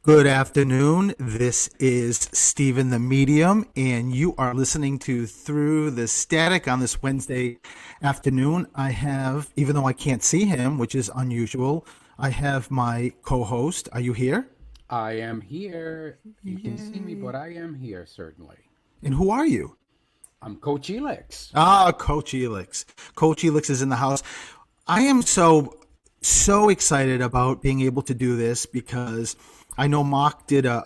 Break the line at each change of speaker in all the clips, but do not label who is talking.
Good afternoon. This is Stephen the Medium, and you are listening to Through the Static on this Wednesday afternoon. I have, even though I can't see him, which is unusual, I have my co host. Are you here?
I am here. You can see me,
Yay.
but I am here, certainly.
And who are you?
I'm Coach Elix.
Ah, Coach Elix. Coach Elix is in the house. I am so excited about being able to do this because I know Mark did a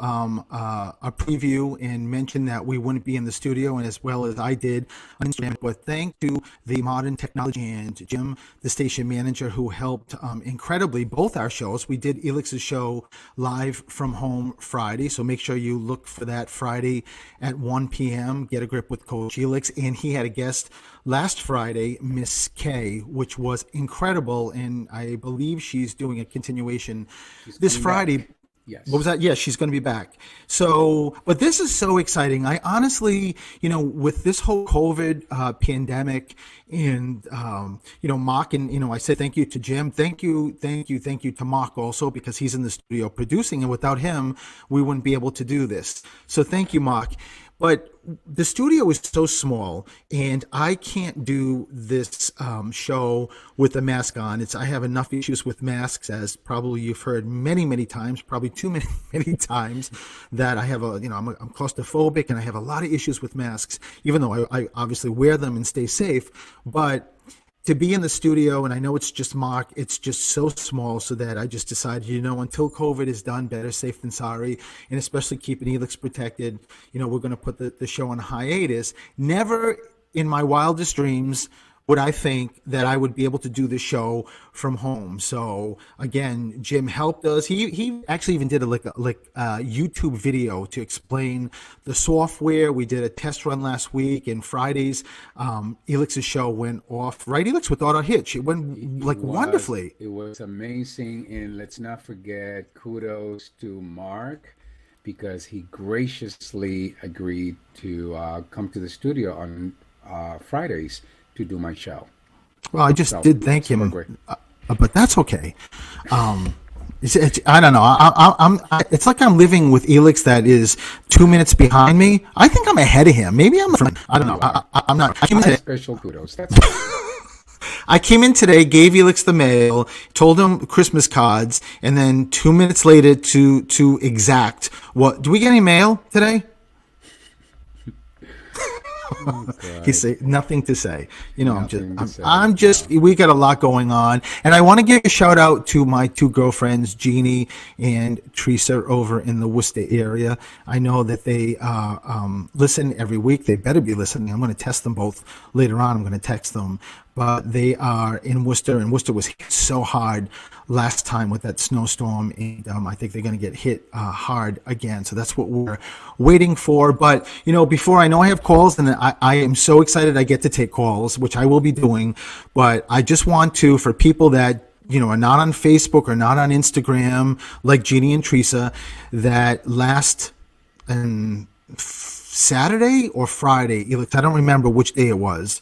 preview and mentioned that we wouldn't be in the studio, and as well as I did on Instagram. But thank to the Modern Technology and Jim, the station manager, who helped incredibly both our shows. We did Elix's show live from home Friday, so make sure you look for that Friday at 1 p.m. Get a grip with Coach Elix, and he had a guest last Friday, Miss K, which was incredible, and I believe she's doing a continuation
She's
this
coming
Friday.
back.
What was
Yes.
that? Yeah, she's going to be back. So, but this is so exciting. I honestly, with this whole COVID pandemic, and Mark, and I say thank you to Jim, thank you to Mark also, because he's in the studio producing, and without him, we wouldn't be able to do this. So thank you, Mark. But the studio is so small, and I can't do this show with a mask on. I have enough issues with masks, as probably you've heard many times, probably too many many times, that I have I'm claustrophobic, and I have a lot of issues with masks. Even though I obviously wear them and stay safe, but to be in the studio, and I know it's just Mark, it's just so small, so that I just decided, until COVID is done, better safe than sorry, and especially keeping Elix protected, we're going to put the show on hiatus. Never in my wildest dreams would I think that I would be able to do the show from home. So again, Jim helped us. He actually even did a YouTube video to explain the software. We did a test run last week, and Fridays, Elix's show went off. Right, Elix, without a hitch. It went
It
like
was
wonderfully.
it was amazing, and let's not forget kudos to Mark because he graciously agreed to come to the studio on Fridays to do my show.
Well, I just
So
did thank
super
him,
great.
but that's okay. Um, I don't know. It's like I'm living with Elix that is 2 minutes behind me. I think I'm ahead of him. Maybe I'm. I don't know.
You are.
I'm not.
Special kudos. That's all.
I came in today, gave Elix the mail, told him Christmas cards, and then 2 minutes later to exact what. Do we get any mail today?
Oh
He
God,
say nothing to say. I'm just,
nothing to
I'm,
say.
I'm just.
No.
We got a lot going on, and I want to give a shout out to my two girlfriends, Jeannie and Teresa, over in the Worcester area. I know that they listen every week. They better be listening. I'm going to test them both later on. I'm going to text them, but they are in Worcester, and Worcester was hit so hard last time with that snowstorm, and I think they're going to get hit hard again. So that's what we're waiting for. But before I know I have calls, and I am so excited I get to take calls, which I will be doing. But I just want to, for people that are not on Facebook or not on Instagram, like Jeannie and Teresa, that last Saturday or Friday, I don't remember which day it was.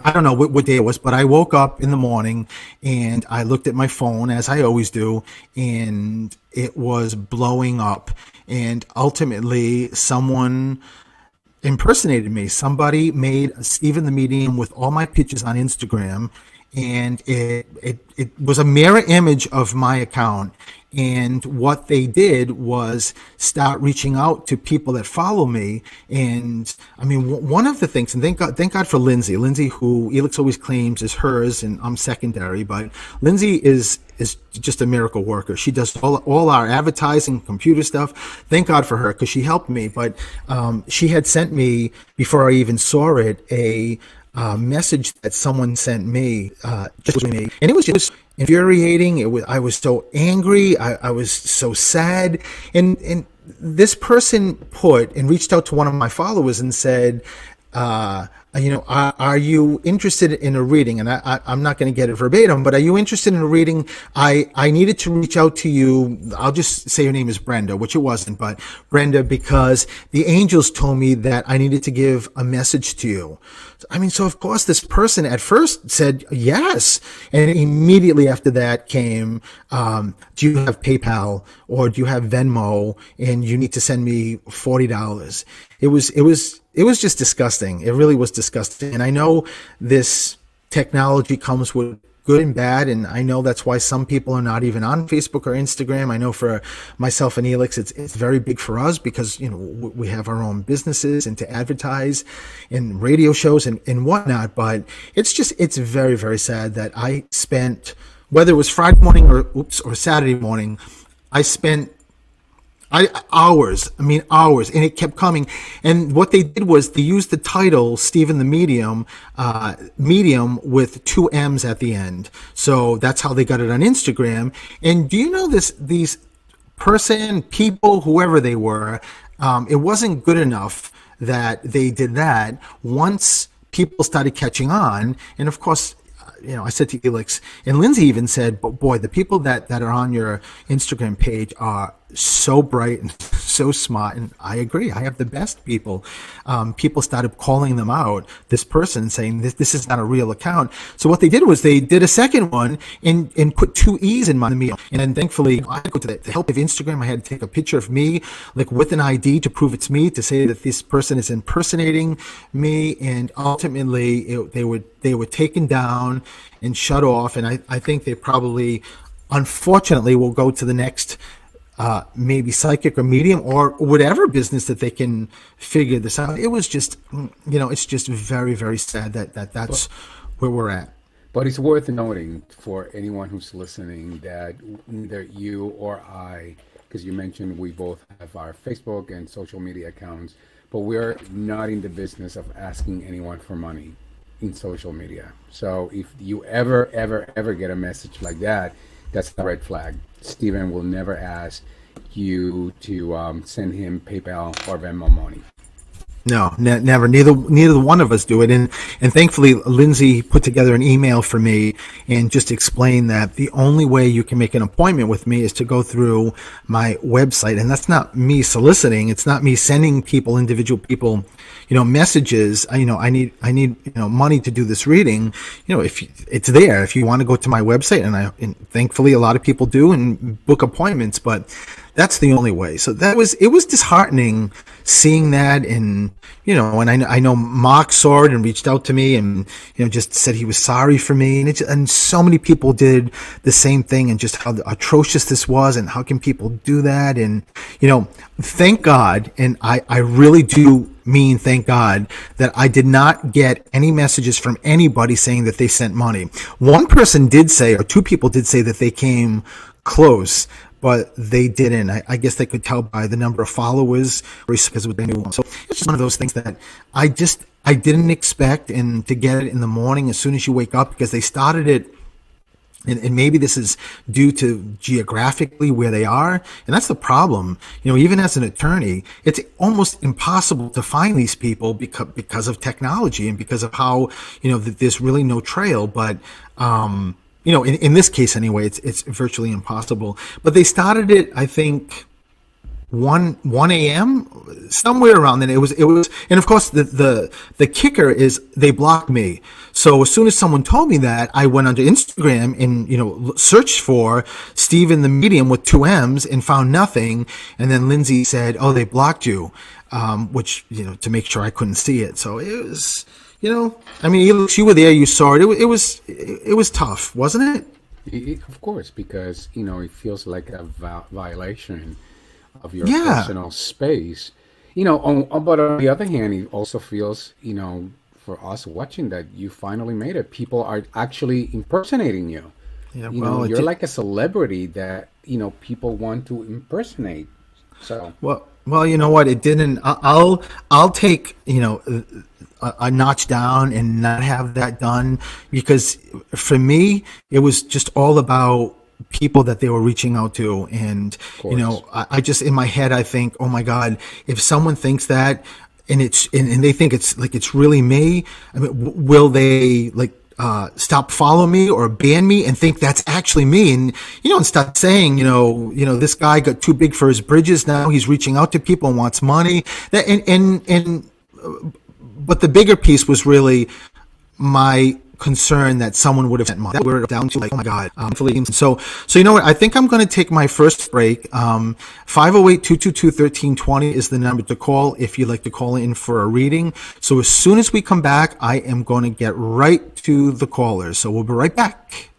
I don't know what day it was, but I woke up in the morning and I looked at my phone, as I always do, and it was blowing up. And ultimately, someone impersonated me. Somebody made Stephen the Medium with all my pictures on Instagram, and it was a mirror image of my account. And what they did was start reaching out to people that follow me. And I mean, one of the things, and thank God for Lindsay, who Elix always claims is hers, and I'm secondary, but Lindsay is just a miracle worker. She does all our advertising, computer stuff. Thank God for her, because she helped me. But she had sent me, before I even saw it, a message that someone sent me, and it was just infuriating. I was so angry. I was so sad, and this person put and reached out to one of my followers and said, are you interested in a reading? And I'm not going to get it verbatim, but are you interested in a reading? I needed to reach out to you. I'll just say your name is Brenda, which it wasn't, but Brenda, because the angels told me that I needed to give a message to you. I mean, so of course this person at first said yes. And immediately after that came, do you have PayPal or do you have Venmo and you need to send me $40? It was just disgusting. It really was disgusting. And I know this technology comes with good and bad, and I know that's why some people are not even on Facebook or Instagram. I know for myself and Elix, it's very big for us because we have our own businesses and to advertise and radio shows and whatnot. But it's very, very sad that I spent, whether it was Friday morning or Saturday morning, I spent hours, and it kept coming. And what they did was they used the title Stephen the Medium, medium with 2 M's at the end. So that's how they got it on Instagram. And do you know these people, whoever they were, it wasn't good enough that they did that. Once people started catching on, and of course, I said to Elix, and Lindsay even said, but boy, the people that are on your Instagram page are so bright and so smart. And I agree. I have the best people. People started calling them out, this person saying this is not a real account. So what they did was they did a second one and put 2 E's in my meal. And then thankfully I had to go to the help of Instagram. I had to take a picture of me, like with an ID to prove it's me, to say that this person is impersonating me. And ultimately they were taken down and shut off. And I think they probably, unfortunately, will go to the next maybe psychic or medium or whatever business that they can figure this out. It was just, it's just very, very sad that's where we're at.
But it's worth noting for anyone who's listening that neither you or I, because you mentioned we both have our Facebook and social media accounts, but we're not in the business of asking anyone for money in social media. So if you ever get a message like that, that's a red flag. Stephen will never ask you to send him PayPal or Venmo money.
No, never. Neither one of us do it. And thankfully, Lindsay put together an email for me and just explained that the only way you can make an appointment with me is to go through my website. And that's not me soliciting. It's not me sending individual people, messages. I need money to do this reading. If it's there, if you want to go to my website, and thankfully a lot of people do and book appointments, but that's the only way. So it was disheartening seeing that. And, and I know Mark saw it and reached out to me and, just said he was sorry for me. And so many people did the same thing, and just how atrocious this was and how can people do that. And, thank God. And I really do mean thank God that I did not get any messages from anybody saying that they sent money. One person did say, or 2 people did say that they came close, but they didn't. I guess they could tell by the number of followers because it was a new one. So it's just one of those things that I didn't expect, and to get it in the morning as soon as you wake up, because they started it, and maybe this is due to geographically where they are, and that's the problem. Even as an attorney, it's almost impossible to find these people because of technology and because of how there's really no trail. But in this case anyway, it's virtually impossible. But they started it, I think, 1 a.m. somewhere around then. It was, and of course the kicker is they blocked me. So as soon as someone told me that, I went onto Instagram and searched for Stephen the Medium with 2 M's and found nothing. And then Lindsay said, "Oh, they blocked you," which to make sure I couldn't see it. So it was. You were there, you saw it. It was tough, wasn't it?
Of course, because it feels like a violation of your personal space. But on the other hand, it also feels, for us watching, that you finally made it. People are actually impersonating you. Yeah, you're like a celebrity that people want to impersonate. So
well, you know what? It didn't. I'll take a notch down and not have that done, because for me it was just all about people that they were reaching out to. And I just, in my head, I think, oh my God, if someone thinks that, and they think it's really me. I mean, will they stop following me or ban me and think that's actually me? And and start saying, this guy got too big for his bridges. Now he's reaching out to people and wants money. That and but the bigger piece was really my concern that someone would have sent money. That we're down to oh my God. So you know what? I think I'm going to take my first break. 508-222-1320 is the number to call if you'd like to call in for a reading. So as soon as we come back, I am going to get right to the callers. So we'll be right back.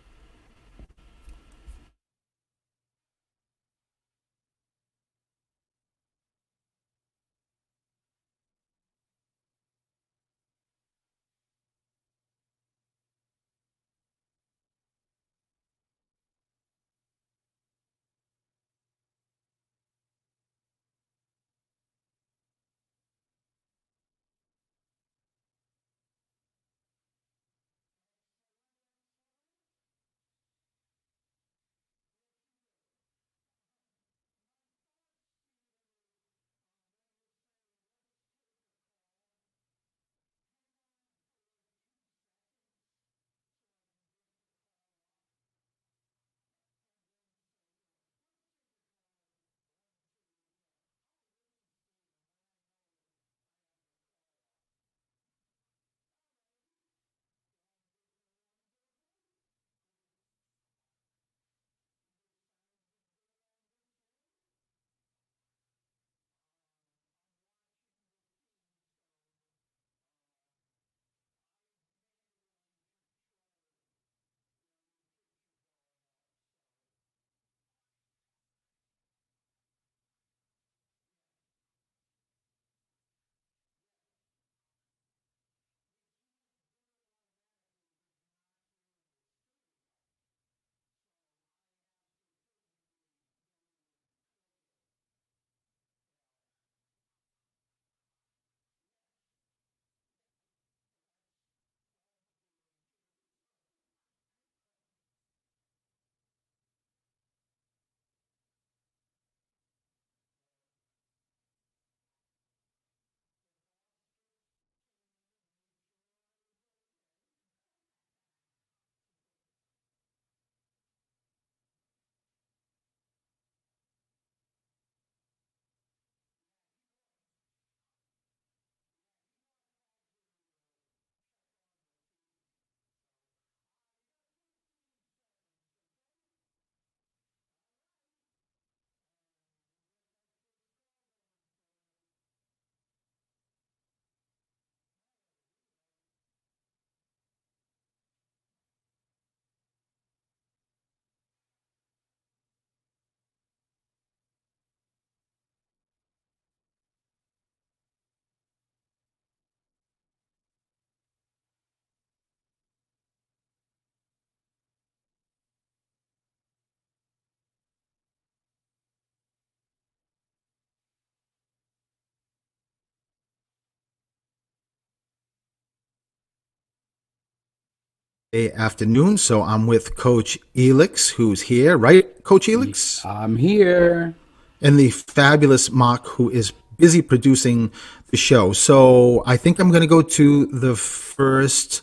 Afternoon. So I'm with Coach Elix, who's here, right, Coach Elix?
I'm here.
And the fabulous Mark, who is busy producing the show. So I think I'm going to go to the first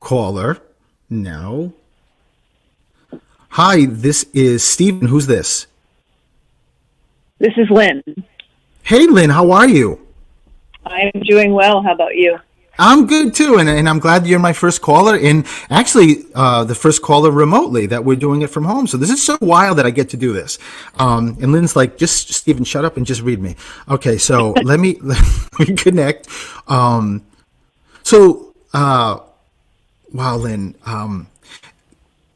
caller now. Hi, this is Stephen. Who's this?
This is Lynn.
Hey, Lynn, how are you?
I'm doing well. How about you?
I'm good too, and I'm glad you're my first caller, and actually the first caller remotely that we're doing it from home. So this is so wild that I get to do this. And Lynn's like, just Stephen, shut up and just read me. Okay, so let me connect. Wow, Lynn.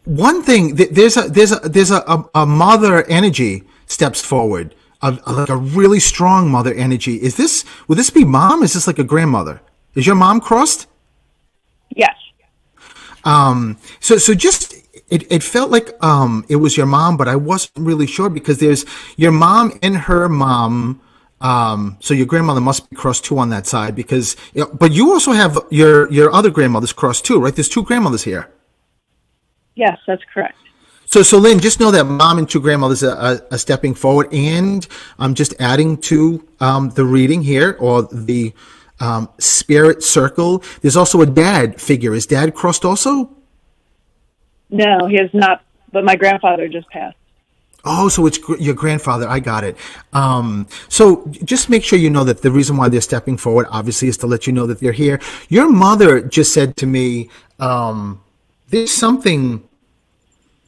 One thing, there's a mother energy steps forward, like a really strong mother energy. Would this be mom? Is this like a grandmother? Is your mom crossed?
Yes.
So just it felt like it was your mom, but I wasn't really sure because there's your mom and her mom. So your grandmother must be crossed too on that side because, but you also have your other grandmother's crossed too, right? There's two grandmothers here.
Yes, that's correct.
So Lynn, just know that mom and two grandmothers are stepping forward, and I'm just adding to the reading here or the spirit circle. There's also a dad figure. Is dad crossed also?
No, he has not, but my grandfather just passed.
Oh, so it's your grandfather. I got it. So just make sure you know that the reason why they're stepping forward, obviously, is to let you know that they're here. Your mother just said to me, there's something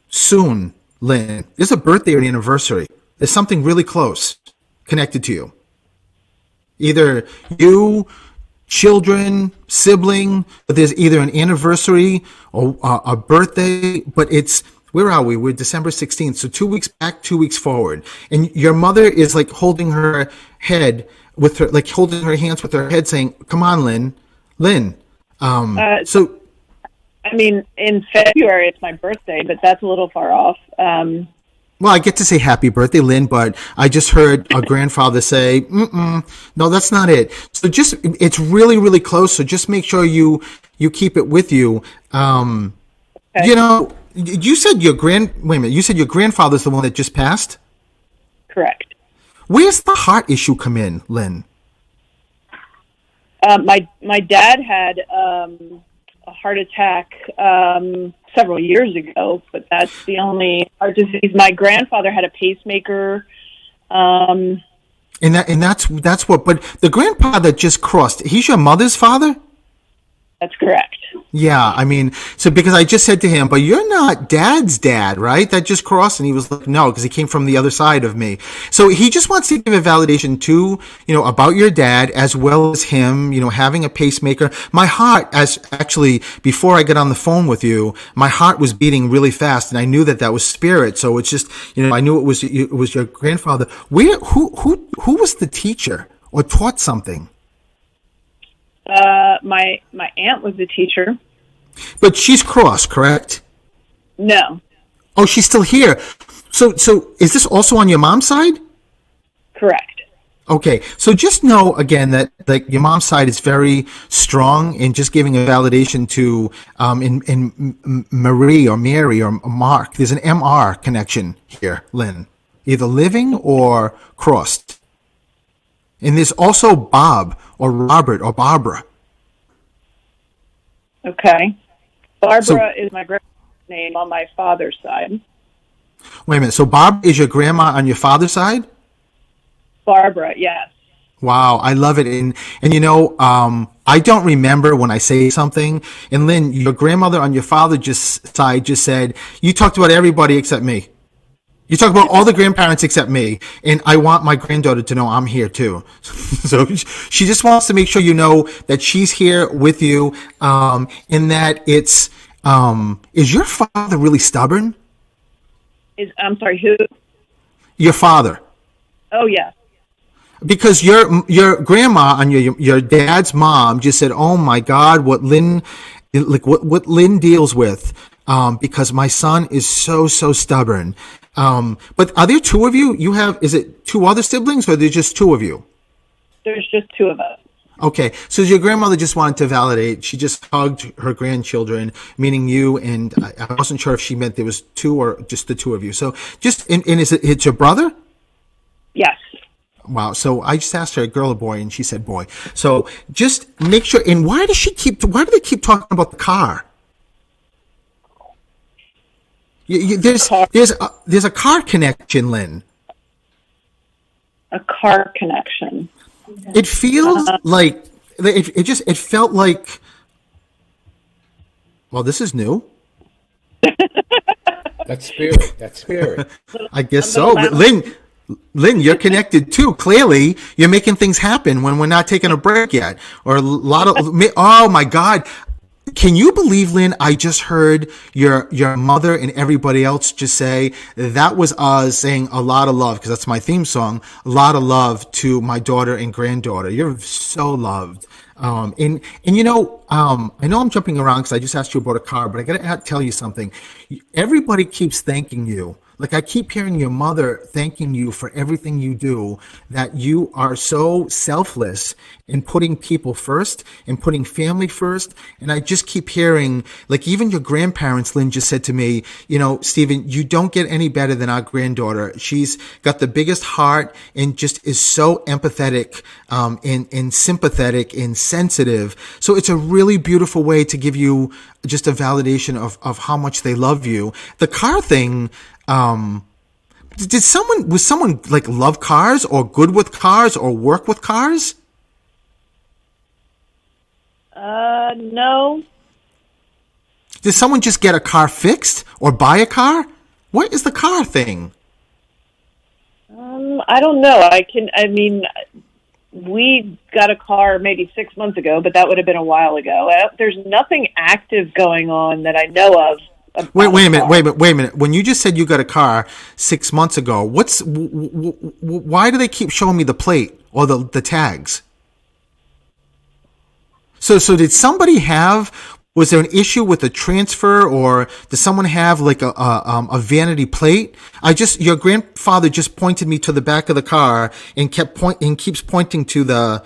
soon, Lynn. There's a birthday or an anniversary. There's something really close connected to you. Either you, children, sibling, but there's either an anniversary or a birthday, but it's, where are we? We're December 16th. So 2 weeks back, 2 weeks forward. And your mother is like holding her head with her, like holding her hands with her head saying, come on, Lynn. Lynn. So,
I mean, in February, it's my birthday, but that's a little far off.
well, I get to say happy birthday, Lynn, but I just heard our grandfather say, no, that's not it. So just, it's really, really close. So just make sure you keep it with you.
Okay.
You know, you said wait a minute, you said your grandfather's the one that just passed?
Correct.
Where's the heart issue come in, Lynn?
My dad had a heart attack several years ago, but that's the only heart disease. My grandfather had a pacemaker.
And that's what, but the grandpa that just crossed, he's your mother's father?
That's correct.
Yeah, I mean, so because I just said to him, but you're not dad's dad, right? That just crossed, and he was like, no, because he came from the other side of me. So he just wants to give a validation to, about your dad as well as him, having a pacemaker. My heart, before I got on the phone with you, my heart was beating really fast, and I knew that was spirit. So it's just, I knew it was your grandfather. Who was the teacher or taught something?
My aunt was a teacher.
But she's crossed, correct?
No.
Oh, she's still here. So is this also on your mom's side?
Correct.
Okay, so just know again that your mom's side is very strong in just giving a validation to in Marie or Mary or Mark. There's an MR connection here, Lynn, either living or crossed. And there's also Bob or Robert or Barbara.
Okay. Barbara is my grandma's name on my father's side.
Wait a minute. So Bob is your grandma on your father's side?
Barbara, yes.
Wow, I love it. And I don't remember when I say something. And Lynn, your grandmother on your father's side just said, you talked about everybody except me. You talk about all the grandparents except me, and I want my granddaughter to know I'm here too. So she just wants to make sure you know that she's here with you, and that it's, is your father really stubborn?
I'm sorry, who?
Your father.
Oh, yes.
Because your grandma and your dad's mom just said, "Oh my God, what Lynn deals with, because my son is so stubborn." But are there two of you? Is it two other siblings, or are there just two of you?
There's just two of us.
Okay, so your grandmother just wanted to validate. She just hugged her grandchildren, meaning you, and I wasn't sure if she meant there was two or just the two of you. So and it's your brother?
Yes.
Wow. So I just asked her, a girl or boy, and she said boy. So just make sure. And why do they keep talking about the car? There's a car connection, Lynn.
A car connection.
It feels like it felt like. Well, this is new.
That's spirit. That's spirit.
I guess so. But Lynn, you're connected too. Clearly, you're making things happen when we're not taking a break yet. Or a lot of. Oh my God. Can you believe, Lynn, I just heard your mother and everybody else just say that was us saying a lot of love, because that's my theme song, a lot of love to my daughter and granddaughter. You're so loved. I know I'm jumping around because I just asked you about a car, but I got to tell you something. Everybody keeps thanking you. Like I keep hearing your mother thanking you for everything you do, that you are so selfless in putting people first and putting family first. And I just keep hearing, like even your grandparents, Lynn just said to me, Stephen, you don't get any better than our granddaughter. She's got the biggest heart and just is so empathetic, and sympathetic and sensitive. So it's a really beautiful way to give you just a validation of how much they love you. The car thing, was someone like love cars or good with cars or work with cars?
No.
Did someone just get a car fixed or buy a car? What is the car thing?
I don't know. We got a car maybe 6 months ago, but that would have been a while ago. There's nothing active going on that I know of.
Wait a minute. When you just said you got a car 6 months ago, why do they keep showing me the plate or the tags? So did somebody was there an issue with the transfer, or does someone have like a vanity plate? Your grandfather just pointed me to the back of the car and keeps pointing to the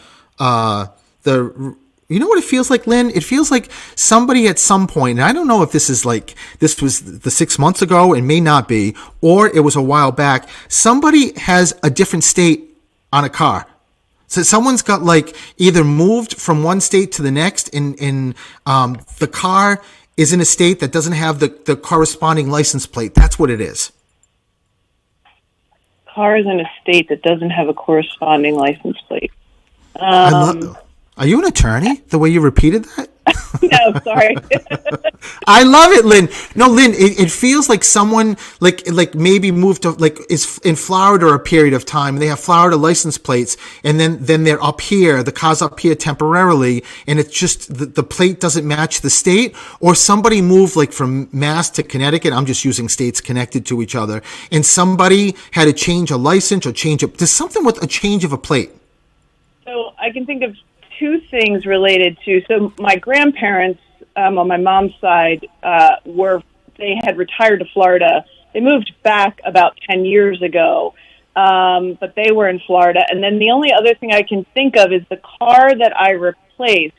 you know what it feels like, Lynn? It feels like somebody at some point, and I don't know if this was the 6 months ago, it may not be, or it was a while back. Somebody has a different state on a car. So someone's got like either moved from one state to the next, and the car is in a state that doesn't have the corresponding license plate. That's what it is.
Car is in a state that doesn't have a corresponding license plate.
Are you an attorney? The way you repeated that?
No, sorry.
I love it, Lynn. No, Lynn, it feels like someone like maybe moved to is in Florida a period of time. And they have Florida license plates, and then they're up here. The car's up here temporarily, and it's just the plate doesn't match the state. Or somebody moved like from Mass to Connecticut. I'm just using states connected to each other, and somebody had to change a license or there's something with a change of a plate.
So I can think of two things related to. So my grandparents on my mom's side they had retired to Florida. They moved back about 10 years ago, but they were in Florida. And then the only other thing I can think of is the car that I replaced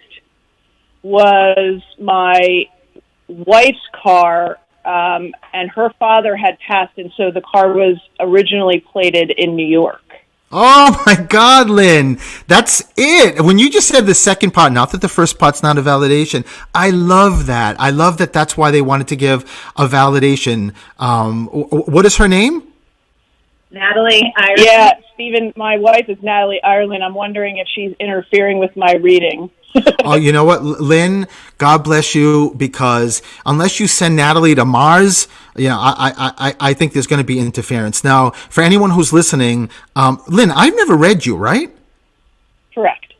was my wife's car, and her father had passed, and so the car was originally plated in New York.
Oh my God, Lynn. That's it. When you just said the second part, not that the first part's not a validation. I love that. I love that that's why they wanted to give a validation. What is her name?
Natalie Ireland.
Yeah, Stephen, my wife is Natalie Ireland. I'm wondering if she's interfering with my reading.
Oh, you know what, Lynn, God bless you, because unless you send Natalie to Mars, I think there's going to be interference. Now, for anyone who's listening, Lynn, I've never read you, right?
Correct.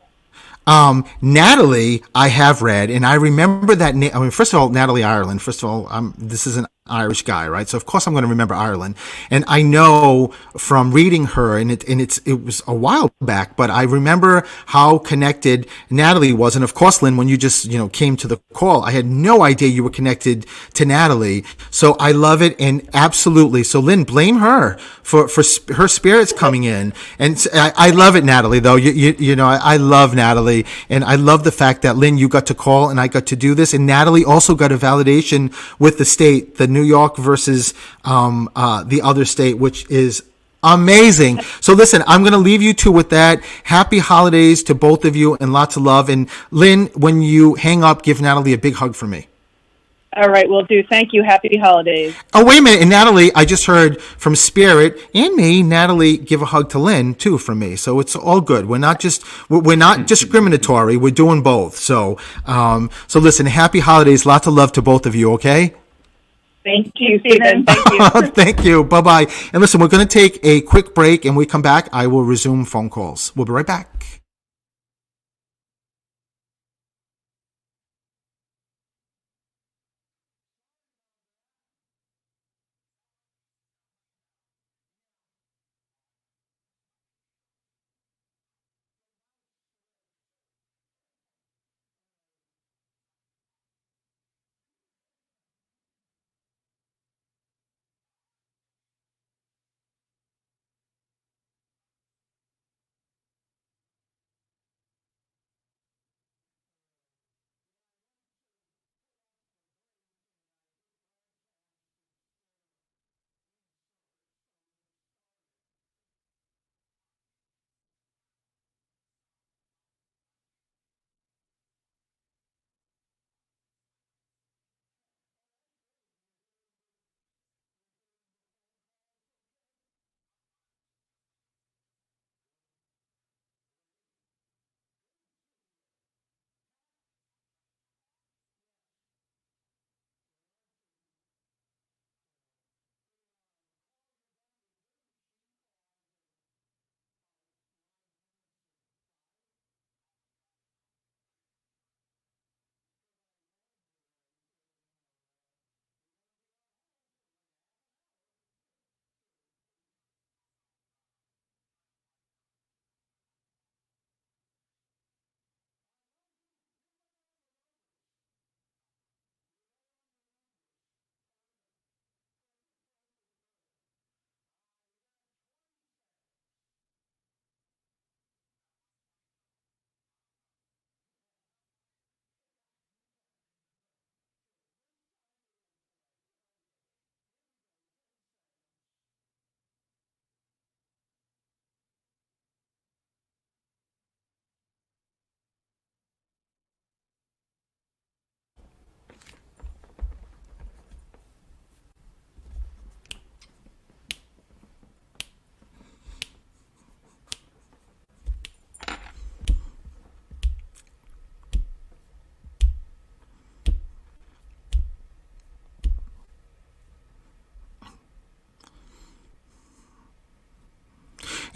Natalie, I have read, and I remember that name. I mean, first of all, Natalie Ireland. First of all, this is an Irish guy, right? So of course I'm going to remember Ireland, and I know from reading her, and it was a while back, but I remember how connected Natalie was, and of course, Lynn, when you just came to the call, I had no idea you were connected to Natalie. So I love it, and absolutely. So Lynn, blame her for her spirits coming in, and I love it, Natalie. Though I love Natalie, and I love the fact that Lynn, you got to call, and I got to do this, and Natalie also got a validation with the state, the New York versus the other state, which is amazing. So listen, I'm going to leave you two with that. Happy holidays to both of you, and lots of love. And Lynn, when you hang up, give Natalie a big hug for me.
All right, will do. Thank you. Happy holidays.
Oh, wait a minute. And Natalie, I just heard from Spirit and me, Natalie, give a hug to Lynn too from me. So it's all good. We're not discriminatory. We're doing both. So listen, happy holidays. Lots of love to both of you. Okay.
Thank you, Stephen. Thank you.
Thank you. Bye-bye. And listen, we're going to take a quick break, and when we come back, I will resume phone calls. We'll be right back.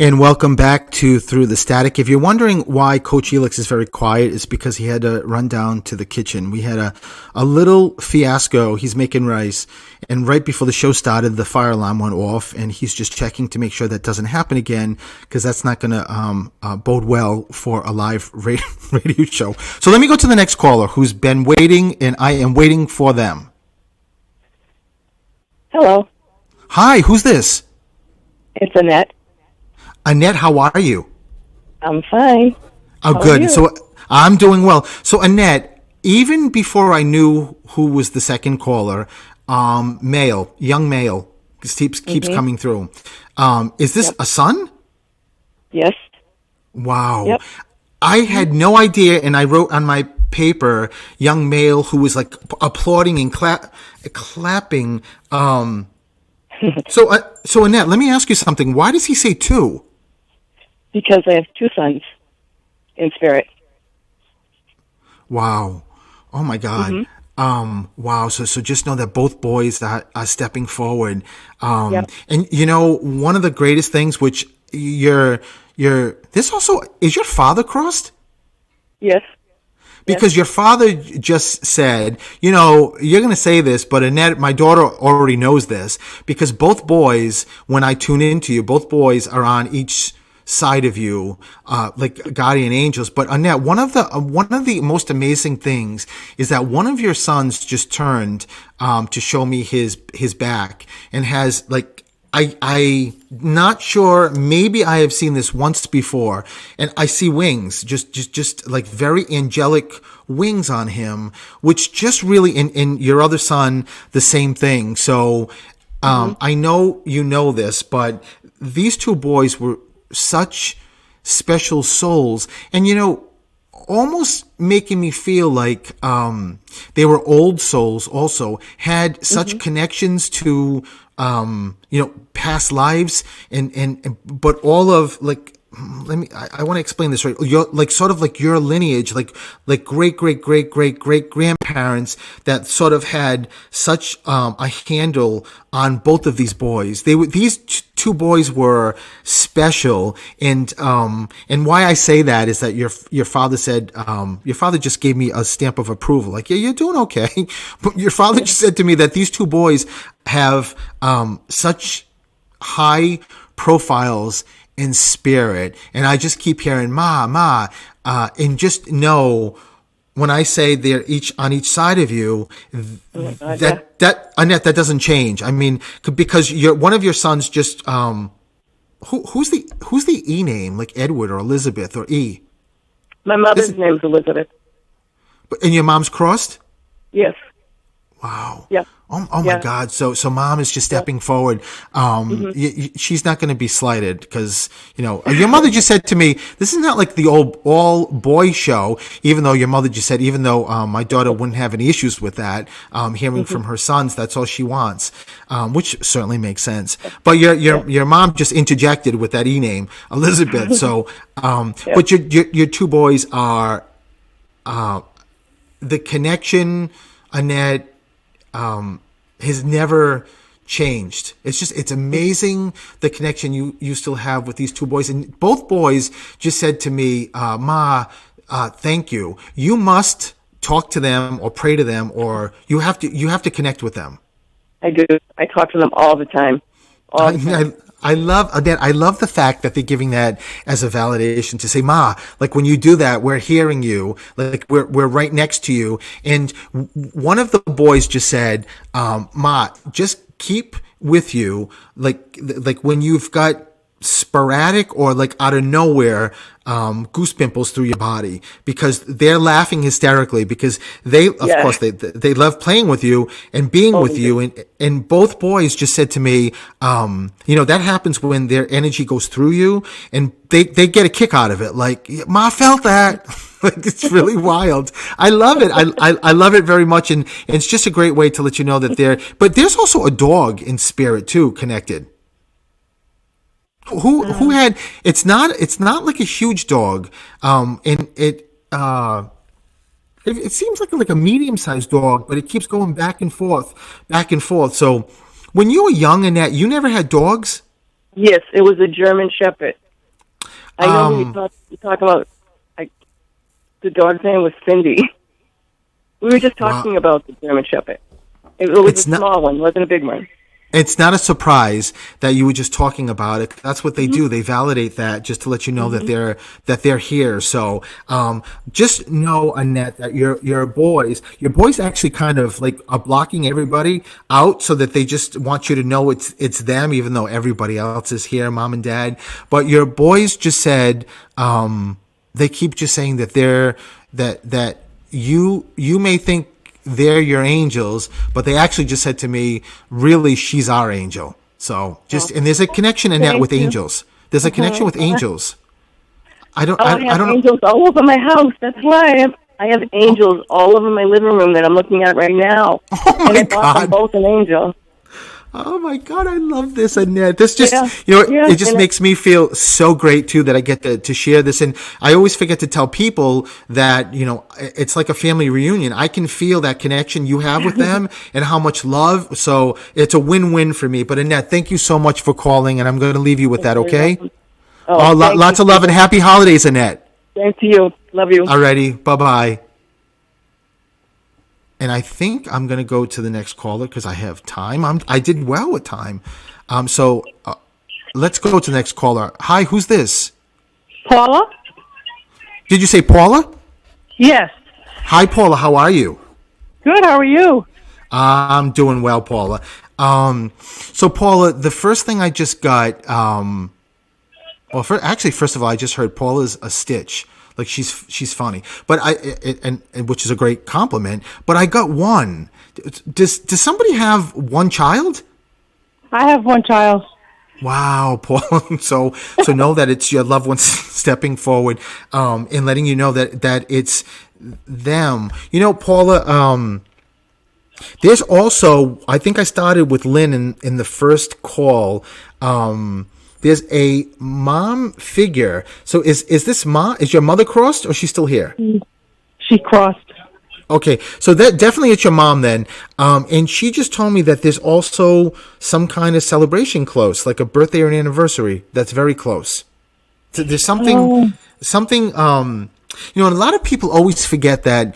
And welcome back to Through the Static. If you're wondering why Coach Helix is very quiet, it's because he had to run down to the kitchen. We had a little fiasco. He's making rice, and right before the show started, the fire alarm went off, and he's just checking to make sure that doesn't happen again, because that's not going to bode well for a live radio show. So let me go to the next caller who's been waiting, and I am waiting for them.
Hello,
Hi, who's this?
it's Annette.
Annette, how are you?
I'm fine.
Oh,
How are
good.
you?
So I'm doing well. So Annette, even before I knew who was the second caller, male, young male, keeps coming through. Is this a son?
Yes.
Wow.
Yep.
I had no idea, and I wrote on my paper, young male who was like applauding and clapping. So Annette, let me ask you something. Why does he say two?
Because I have two sons in spirit.
Wow. Oh my God. Wow. So just know that both boys are stepping forward.
Yep.
And you know, one of the greatest things, which this also, is your father crossed?
Yes.
Because your father just said, you know, you're going to say this, but Annette, my daughter already knows this, because both boys, when I tune into you, both boys are on each side of you, like guardian angels. But Annette, one of the most amazing things is that one of your sons just turned to show me his back, and has like, I not sure, maybe I have seen this once before, and I see wings, just like very angelic wings on him, which just really, in your other son, the same thing. So I know you know this, but these two boys were such special souls, and you know, almost making me feel like they were old souls, also had such connections to you know, past lives, and but all of, like, I want to explain this right. Your, like, sort of like your lineage, like great grandparents that sort of had such a handle on both of these boys. These two boys were special, and why I say that is that your father said, your father just gave me a stamp of approval, like, yeah, you're doing okay. But your father just said to me that these two boys have such high profiles in spirit, and I just keep hearing ma, and just know, when I say they're each on each side of you, that Annette, that doesn't change. I mean, because one of your sons just who's the E name, like Edward or Elizabeth or E?
My mother's name is Elizabeth.
And your mom's crossed?
Yes.
Wow.
Yeah.
Oh my God. So mom is just stepping forward. She's not going to be slighted, because, you know, your mother just said to me, this is not like the old all boy show, even though your mother just said, even though my daughter wouldn't have any issues with that, hearing from her sons, that's all she wants, which certainly makes sense. But your mom just interjected with that E name, Elizabeth. So, but your two boys are, the connection, Annette, has never changed. It's amazing the connection you still have with these two boys. And both boys just said to me, Ma, thank you. You must talk to them or pray to them, or you have to connect with them.
I do. I talk to them all the time.
I love the fact that they're giving that as a validation to say, Ma, like, when you do that, we're hearing you, like we're right next to you. And one of the boys just said, Ma, just keep with you, like when you've got sporadic or like out of nowhere goose pimples through your body, because they're laughing hysterically, because they of course they love playing with you and being with you, and both boys just said to me, you know, that happens when their energy goes through you, and they get a kick out of it, like, Ma felt that. Like, it's really wild. I love it. I love it very much, and it's just a great way to let you know that but there's also a dog in spirit too connected. Who had, it's not like a huge dog, and it seems like a medium-sized dog, but it keeps going back and forth. So when you were young, Annette, you never had dogs?
Yes, it was a German Shepherd. I know you talk about. The dog's name was Cindy. We were just talking about the German Shepherd. It was a small one, wasn't a big one.
It's not a surprise that you were just talking about it. That's what they do. They validate that just to let you know that they're here. So just know, Annette, that your boys actually kind of like are blocking everybody out so that they just want you to know it's them, even though everybody else is here, mom and dad. But your boys just said they keep just saying that that you may think they're your angels, but they actually just said to me, really, she's our angel. So and there's a connection in that with angels. There's a connection with angels. I don't know.
Angels all over my house. That's why I have angels all over my living room that I'm looking at right now.
Oh my God.
I'm both an angel.
Oh my God, I love this, Annette. This just, it just makes me feel so great too that I get to share this. And I always forget to tell people that, it's like a family reunion. I can feel that connection you have with them and how much love. So it's a win-win for me. But Annette, thank you so much for calling, and I'm going to leave you with that, okay? Lots of love and happy holidays, Annette.
Thank you. Love you.
Alrighty, bye-bye. And I think I'm going to go to the next caller because I have time. I did well with time. So let's go to the next caller. Hi, who's this?
Paula?
Did you say Paula?
Yes.
Hi, Paula. How are you?
Good. How are you?
I'm doing well, Paula. So, Paula, the first thing I just got, first of all, I just heard Paula's a stitch. Like she's funny, but and which is a great compliment. But I got one. Does somebody have one child?
I have one child.
Wow, Paul. So know that it's your loved ones stepping forward, and letting you know that it's them. Paula. There's also, I think I started with Lynn in the first call. There's a mom figure. So is your mother crossed, or is she still here?
She crossed.
Okay, so that definitely it's your mom then. And she just told me that there's also some kind of celebration close, like a birthday or an anniversary that's very close. So there's something. A lot of people always forget that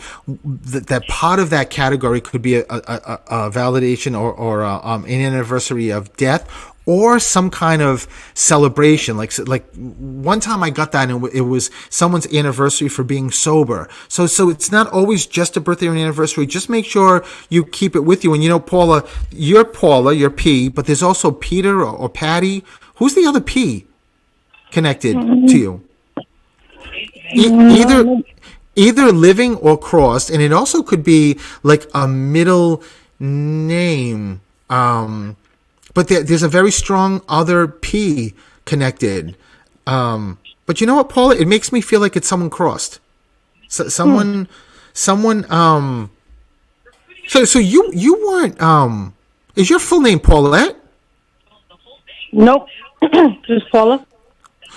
part of that category could be a validation or an anniversary of death, or some kind of celebration. Like one time I got that, and it was someone's anniversary for being sober. So it's not always just a birthday or an anniversary. Just make sure you keep it with you. And Paula, you're P, but there's also Peter or Patty. Who's the other P connected to you? Either living or crossed, and it also could be like a middle name. But there's a very strong other P connected. But you know what, Paula? It makes me feel like it's someone crossed. Someone. So you weren't. Is your full name Paulette?
Nope. Just Paula.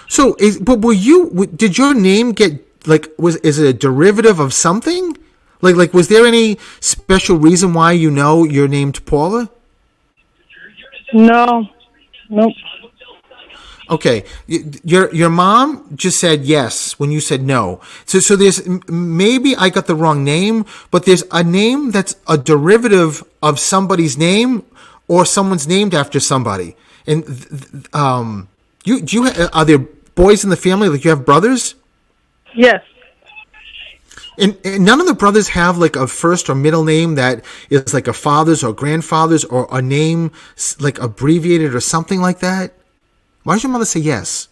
So did your name get is it a derivative of something? Like was there any special reason why you're named Paula?
No. Nope.
Okay. Your mom just said yes when you said no. So there's, maybe I got the wrong name, but there's a name that's a derivative of somebody's name, or someone's named after somebody. And are there boys in the family? Like, you have brothers?
Yes.
And none of the brothers have like a first or middle name that is like a father's or grandfather's, or a name like abbreviated or something like that? Why does your mother say yes?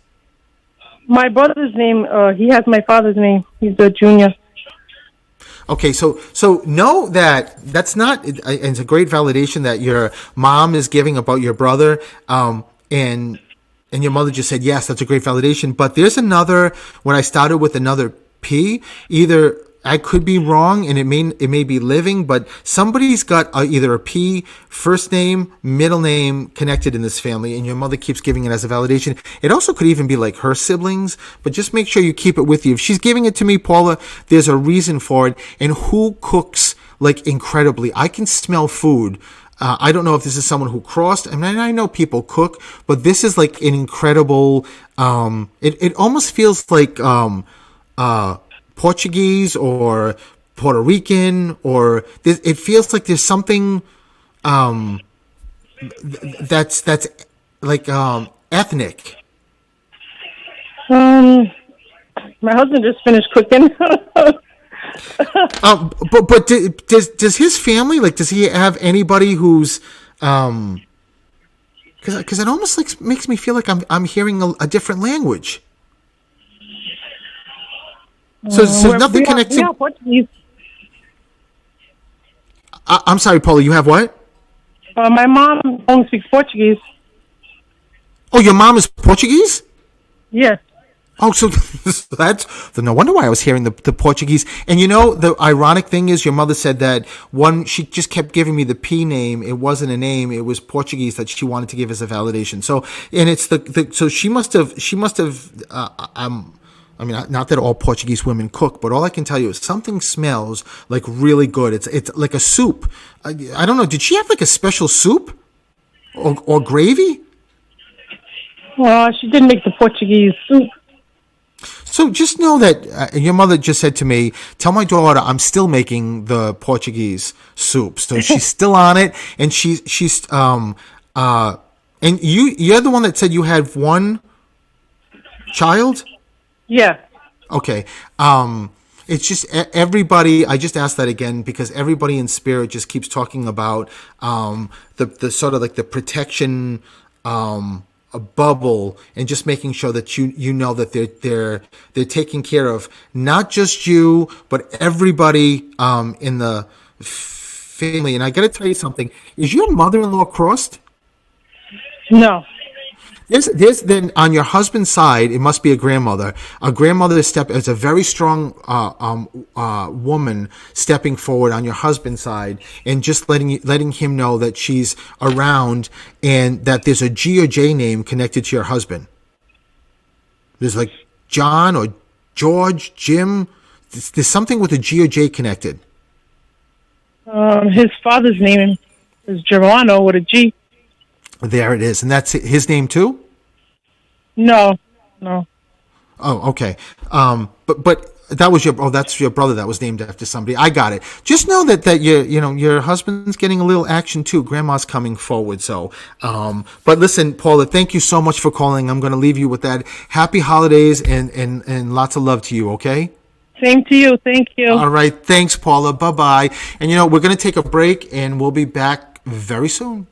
My brother's name, he has my father's name. He's a junior.
Okay, so know that that's not, it's a great validation that your mom is giving about your brother, and your mother just said yes, that's a great validation. But there's another, when I started with another P, either I could be wrong, and it may be living, but somebody's got either a P, first name, middle name connected in this family, and your mother keeps giving it as a validation. It also could even be like her siblings, but just make sure you keep it with you. If she's giving it to me, Paula, there's a reason for it. And who cooks like incredibly? I can smell food I don't know if this is someone who crossed. I mean, I know people cook, but this is like an incredible. It almost feels like Portuguese or Puerto Rican, or it feels like there's something that's like ethnic.
Um, my husband just finished cooking.
But does his family, like, does he have anybody who's because it almost like makes me feel like I'm hearing a different language. So nothing connects.
We are Portuguese.
I'm sorry, Paula. You have what?
My mom only speaks Portuguese.
Oh, your mom is Portuguese?
Yes.
Oh, so that's no wonder why I was hearing the Portuguese. And you know, the ironic thing is, your mother said that she just kept giving me the P name. It wasn't a name; it was Portuguese that she wanted to give as a validation. So, and it's so she must have. I mean, not that all Portuguese women cook, but all I can tell you is something smells like really good. It's like a soup. I don't know. Did she have like a special soup or gravy?
Well, she did make the Portuguese soup.
So just know that your mother just said to me, "Tell my daughter I'm still making the Portuguese soup." So she's still on it, and she's and you're the one that said you had one child.
Yeah.
Okay. It's just everybody. I just asked that again because everybody in spirit just keeps talking about the sort of like the protection a bubble, and just making sure that you know that they're taking care of not just you but everybody in the family. And I got to tell you something: is your mother-in-law crossed?
No.
There's then on your husband's side, it must be a grandmother. A grandmother is a very strong woman stepping forward on your husband's side, and just letting him know that she's around, and that there's a G or J name connected to your husband. There's like John or George, Jim. There's something with a G or J connected.
His father's name is Germano with a G.
There it is, and that's his name too.
No.
Oh, okay. But that was that's your brother that was named after somebody. I got it. Just know that your husband's getting a little action too. Grandma's coming forward. So, but listen, Paula, thank you so much for calling. I'm going to leave you with that. Happy holidays and lots of love to you. Okay.
Same to you. Thank you.
All right. Thanks, Paula. Bye bye. And we're going to take a break, and we'll be back very soon.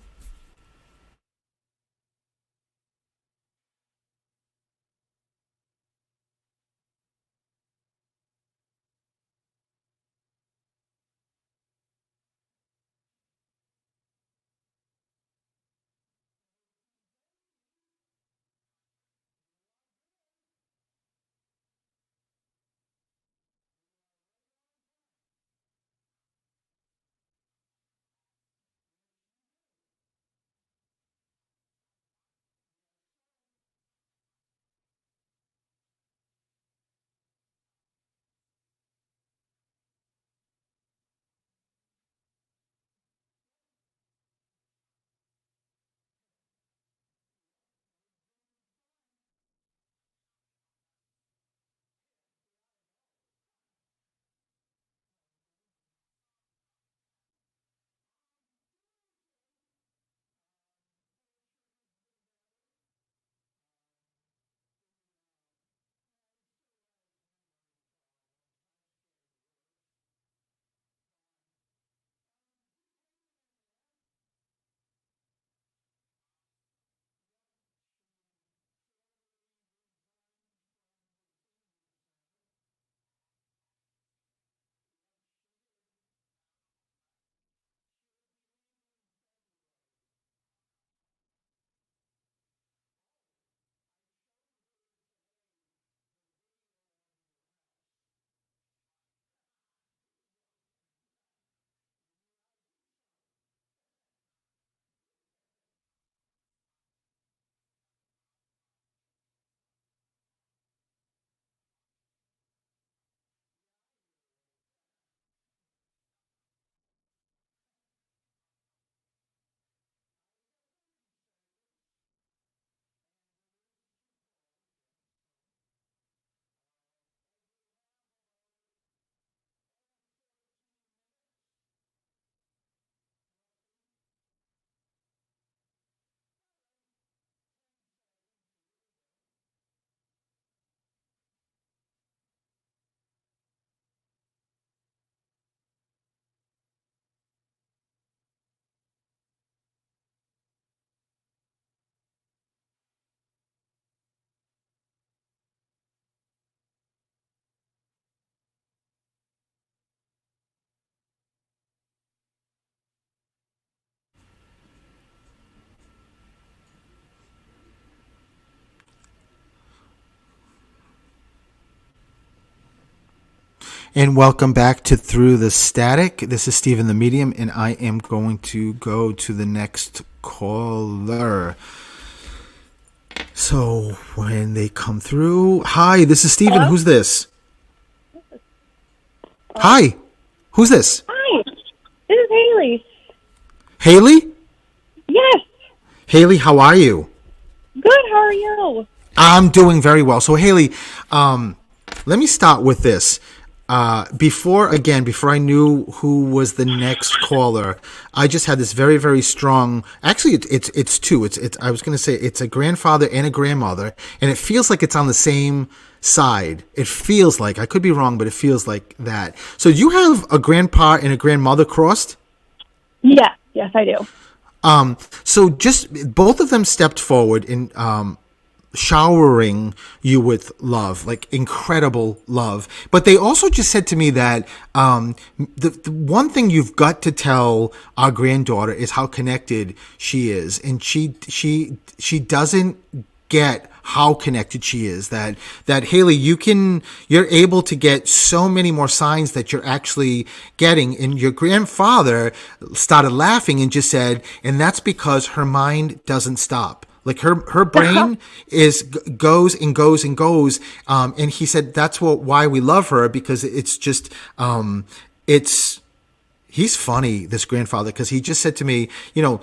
And welcome back to Through the Static. This is Stephen the Medium, and I am going to go to the next caller. So when they come through, hi, this is Stephen.
Hello?
Who's this? Hi, who's this?
Hi, this is Haley.
Haley?
Yes,
Haley, how are you?
good. How are you?
I'm doing very well. So Haley, let me start with this. Before I knew who was the next caller, I just had this very, very strong. Actually, it's two. I was going to say it's a grandfather and a grandmother, and it feels like it's on the same side. It feels like, I could be wrong, but it feels like that. So you have a grandpa and a grandmother crossed?
Yes, I do.
So just both of them stepped forward in showering you with love, like incredible love. But they also just said to me that the one thing you've got to tell our granddaughter is how connected she is, and she doesn't get how connected she is. That Haley, you're able to get so many more signs that you're actually getting. And your grandfather started laughing and just said, and that's because her mind doesn't stop. Like her brain goes and goes and goes. And he said that's why we love her, because it's just he's funny, this grandfather, because he just said to me,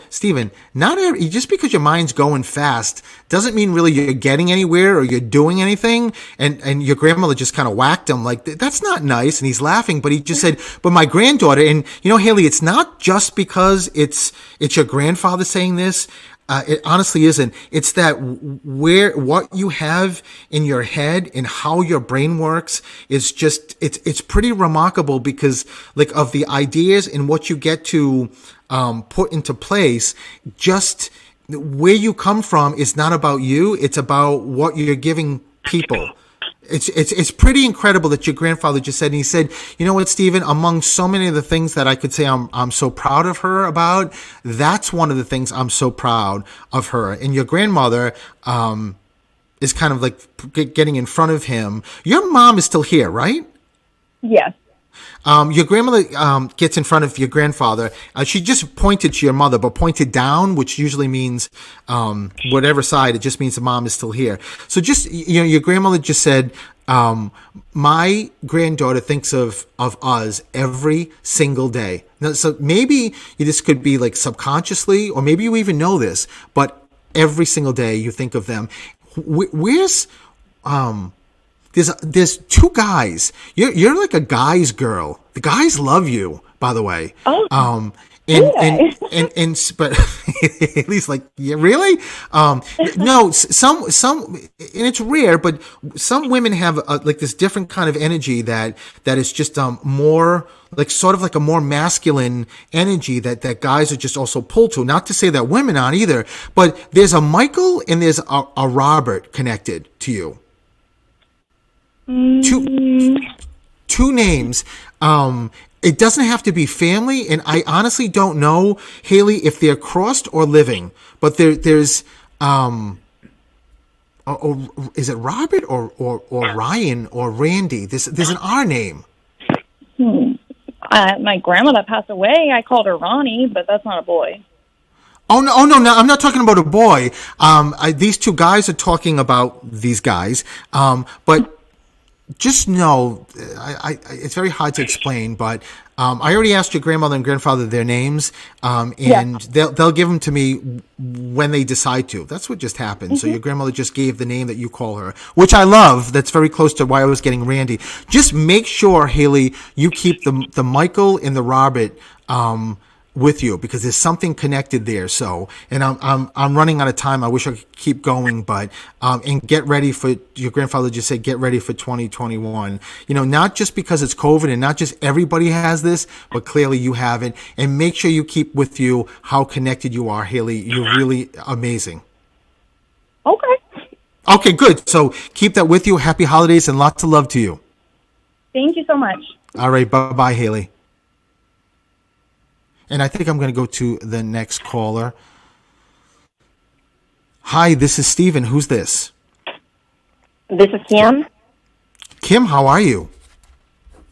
Stephen, just because your mind's going fast doesn't mean really you're getting anywhere or you're doing anything. And your grandmother just kind of whacked him like, that's not nice. And he's laughing, but he just said, but my granddaughter, and Haley, it's not just because it's your grandfather saying this. It honestly isn't. It's that what you have in your head and how your brain works is just, it's pretty remarkable, because like of the ideas and what you get to put into place, just where you come from is not about you. It's about what you're giving people. It's pretty incredible that your grandfather just said, and he said, you know what, Stephen, among so many of the things that I could say I'm so proud of her about, that's one of the things I'm so proud of her. And your grandmother is kind of like getting in front of him. Your mom is still here, right?
Yes.
Your grandmother gets in front of your grandfather. She just pointed to your mother, but pointed down, which usually means whatever side. It just means the mom is still here. So just, your grandmother just said, my granddaughter thinks of us every single day. Now, so maybe this could be like subconsciously, or maybe you even know this, but every single day you think of them. Where's There's two guys. You're like a guy's girl. The guys love you, by the way.
Oh.
And but at least like, yeah, really? No, some and it's rare, but some women have like this different kind of energy that is just more like sort of like a more masculine energy that guys are just also pulled to. Not to say that women aren't either, but there's a Michael and there's a Robert connected to you. Two names. It doesn't have to be family, and I honestly don't know, Haley, if they're crossed or living. But there's is it Robert or Ryan or Randy? There's an R name.
My grandma that passed away, I called her Ronnie, but that's not a boy.
Oh no! I'm not talking about a boy. These two guys are talking about these guys. But just know, it's very hard to explain, but I already asked your grandmother and grandfather their names, and they'll give them to me when they decide to. That's what just happened. Mm-hmm. So your grandmother just gave the name that you call her, which I love. That's very close to why I was getting Randy. Just make sure, Haley, you keep the Michael and the Robert with you, because there's something connected there. So, and I'm running out of time. I wish I could keep going, but and get ready for, your grandfather just said, get ready for 2021. Not just because it's COVID and not just everybody has this, but clearly you have it. And make sure you keep with you how connected you are, Haley. You're really amazing. Okay, good. So keep that with you. Happy holidays and lots of love to you.
Thank you so much.
All right. Bye-bye, Haley. And I think I'm going to go to the next caller. Hi, this is Stephen. Who's this?
This is Kim.
Kim, how are you?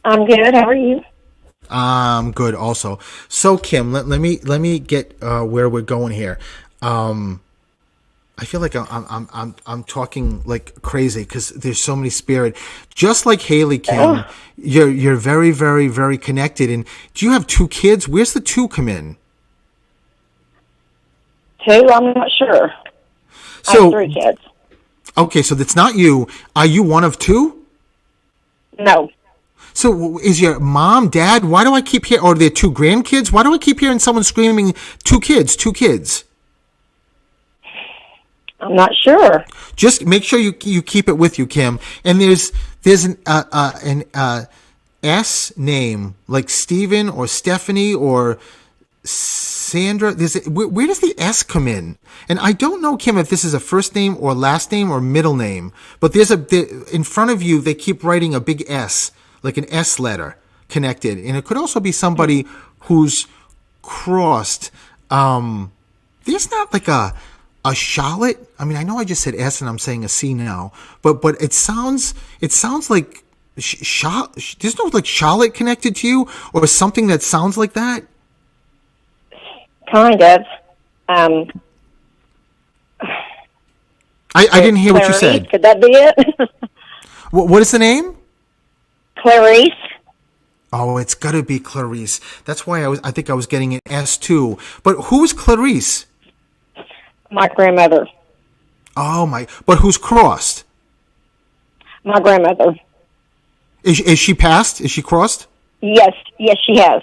I'm good. How are you?
Good also. So Kim, let me get where we're going here. I feel like I'm talking like crazy because there's so many spirit. Just like Haley, Kim, you're very, very, very connected. And do you have two kids? Where's the two come in?
Two? I'm not sure. I
So
have three kids.
okay, so that's not you. Are you one of two?
No.
So is your mom, dad? Why do I keep hearing? Or are there two grandkids? Why do I keep hearing someone screaming, two kids, two kids?
I'm not sure.
Just make sure you keep it with you, Kim. And there's an S name like Stephen or Stephanie or Sandra. Where does the S come in? And I don't know, Kim, if this is a first name or last name or middle name. But in front of you, they keep writing a big S, like an S letter connected, and it could also be somebody who's crossed. There's not like a Charlotte. I mean, I know I just said S and I'm saying a C now, but it sounds like there's no like Charlotte connected to you or something that sounds like that.
Kind of.
I didn't hear what you
Clarice,
said.
could that be it?
What is the name?
Clarice.
Oh, it's got to be Clarice. That's why I think I was getting an S too. But who is Clarice?
My grandmother.
Oh my! But who's crossed?
My grandmother.
Is she passed? Is she crossed?
Yes, she has.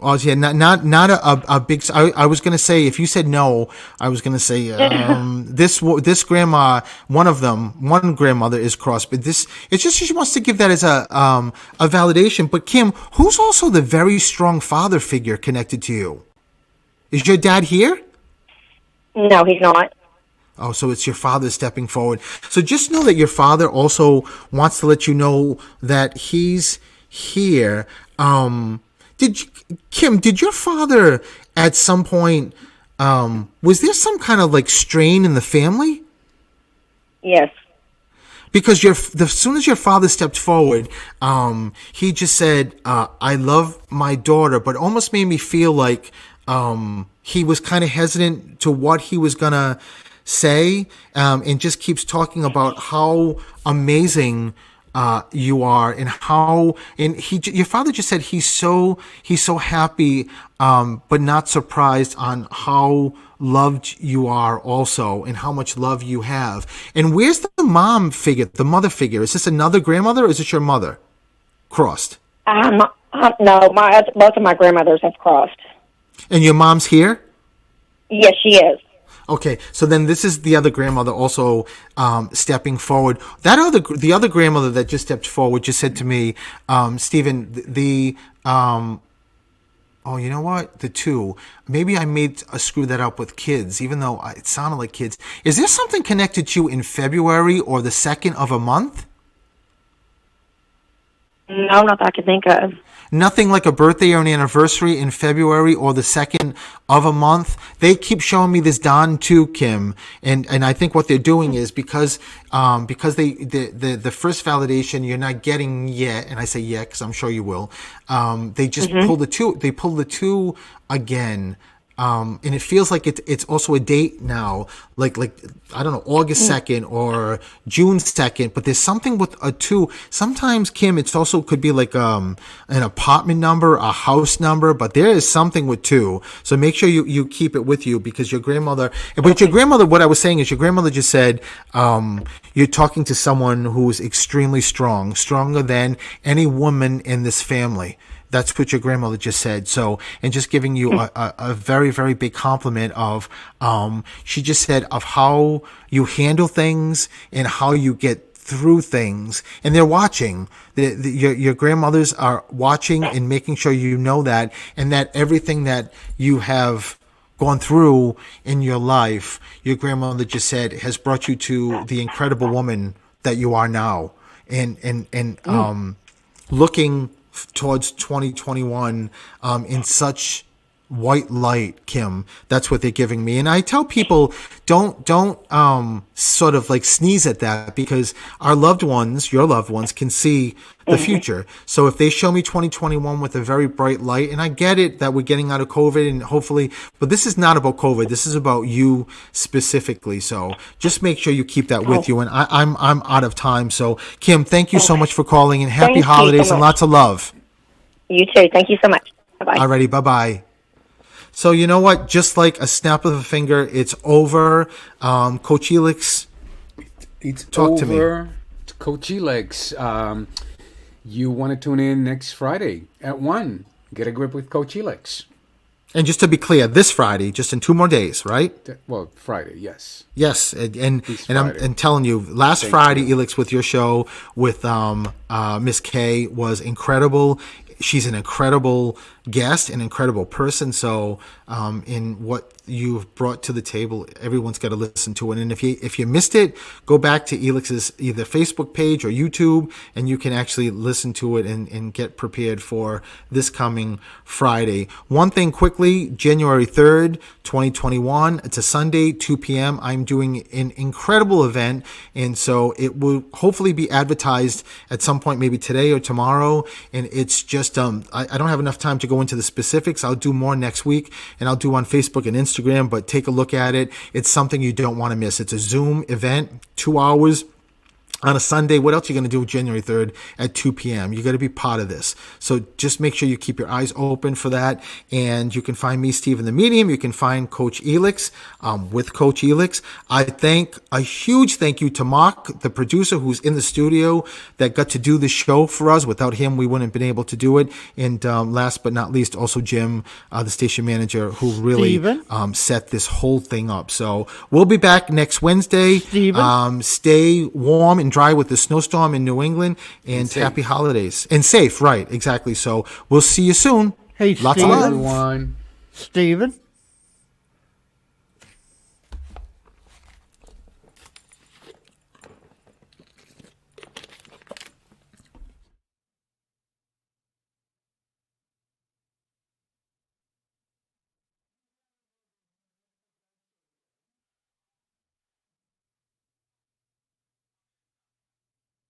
Oh yeah, not a big. I was gonna say if you said no, I was gonna say this grandma, one grandmother is crossed, but it's just she wants to give that as a validation. But Kim, who's also the very strong father figure connected to you? Is your dad here?
No, he's not.
Oh, so it's your father stepping forward. So just know that your father also wants to let you know that he's here. Did your father at some point, was there some kind of like strain in the family?
Yes.
Because as soon as your father stepped forward, he just said, I love my daughter, but almost made me feel like he was kind of hesitant to what he was going to say, and just keeps talking about how amazing you are your father just said he's so happy, but not surprised on how loved you are also and how much love you have. And where's the mom figure, the mother figure? Is this another grandmother or is this your mother crossed?
No, both of my grandmothers have crossed.
And your mom's here?
Yes, she is.
Okay, so then this is the other grandmother also stepping forward. The other grandmother that just stepped forward just said to me, Stephen, oh, you know what? The two. Maybe I screw that up with kids, even though it sounded like kids. Is there something connected to you in February or the 2nd of a month?
No, not that I can think of.
Nothing like a birthday or an anniversary in February or the 2nd of a month. They keep showing me this Don too, Kim, and I think what they're doing is because the first validation you're not getting yet, and I say yet because I'm sure you will. They just pull the two. They pull the two again. And it feels like it's also a date now, like I don't know, August 2nd or June 2nd. But there's something with a 2. Sometimes, Kim, it's also could be like an apartment number, a house number. But there is something with 2. So make sure you keep it with you because your grandmother. But your grandmother, what I was saying is your grandmother just said you're talking to someone who is extremely strong, stronger than any woman in this family. That's what your grandmother just said. So, and just giving you a very, very big compliment of, she just said of how you handle things and how you get through things. And they're watching. Your grandmothers are watching and making sure you know that, and that everything that you have gone through in your life, your grandmother just said has brought you to the incredible woman that you are now. And looking towards 2021 in such white light, Kim. That's what they're giving me. And I tell people, don't sort of like sneeze at that, because our loved ones, your loved ones, can see the future. So if they show me 2021 with a very bright light, and I get it that we're getting out of COVID and hopefully, but this is not about COVID. This is about you specifically. So just make sure you keep that with you. And I'm out of time. So Kim, thank you so much for calling, and happy
Thank you so
holidays and
much.
lots of love.
You too. Thank you so much. Bye-bye.
Alrighty, bye-bye. So you know what? Just like a snap of a finger, it's over. Coach Elix,
It's
Talk to me.
over. Coach Elix. You want to tune in next Friday at 1. Get a grip with Coach Elix.
and just to be clear, this Friday, just in 2 more days, right?
Well, Friday, yes.
Yes, and
This
I'm
Friday.
and telling you, last
Thank
Friday,
you.
Elix, with your show with Miss K was incredible. She's an incredible guest, an incredible person. So, in what you've brought to the table, everyone's got to listen to it. And if you missed it, go back to Elix's either Facebook page or YouTube, and you can actually listen to it and get prepared for this coming Friday. One thing quickly, January 3rd, 2021. It's a Sunday, 2 p.m. I'm doing an incredible event, and so it will hopefully be advertised at some point, maybe today or tomorrow. And it's just I don't have enough time to go into the specifics. I'll do more next week, and I'll do on Facebook and Instagram, but take a look at it. It's something you don't want to miss. It's a Zoom event, 2 hours on a Sunday. What else are you going to do January 3rd at 2 p.m.? You got to be part of this. So just make sure you keep your eyes open for that. And you can find me, Steve, in the Medium. You can find Coach Elix with Coach Elix. I thank a huge thank you to Mark, the producer, who's in the studio that got to do the show for us. Without him, we wouldn't have been able to do it. And last but not least, also Jim, the station manager, who really set this whole thing up. So we'll be back next Wednesday. Stay warm and dry with the snowstorm in New England, and happy holidays and safe. Right, exactly. So we'll see you soon.
Hey,
Lots of
Steven.
love.
Everyone.
Steven,